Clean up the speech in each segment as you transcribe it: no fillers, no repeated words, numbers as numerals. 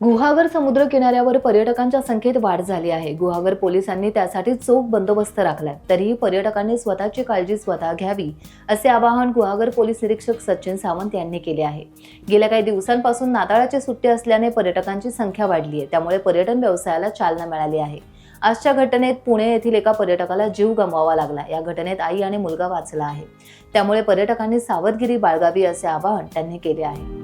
गुहागर समुद्र किनाऱ्यावर पर्यटकांच्या संख्येत वाढ झाली आहे। गुहागर पोलिसांनी त्यासाठी चोख बंदोबस्त राखलाय। तरीही पर्यटकांनी स्वतःची काळजी स्वतः घ्यावी असे आवाहन गुहागर पोलीस निरीक्षक सचिन सावंत यांनी केले आहे। गेल्या काही दिवसांपासून नाताळाची सुट्टी असल्याने पर्यटकांची संख्या वाढली आहे, त्यामुळे पर्यटन व्यवसायाला चालना मिळाली आहे। आजच्या घटनेत पुणे येथील एका पर्यटकाला जीव गमवावा लागला। या घटनेत आई आणि मुलगा वाचला आहे, त्यामुळे पर्यटकांनी सावधगिरी बाळगावी असे आवाहन त्यांनी केले आहे।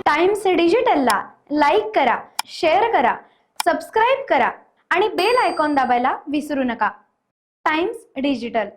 टाइम्स डिजिटलला लाईक करा, शेअर करा, सबस्क्राईब करा आणि बेल आयकॉन दाबायला विसरू नका। Times digital.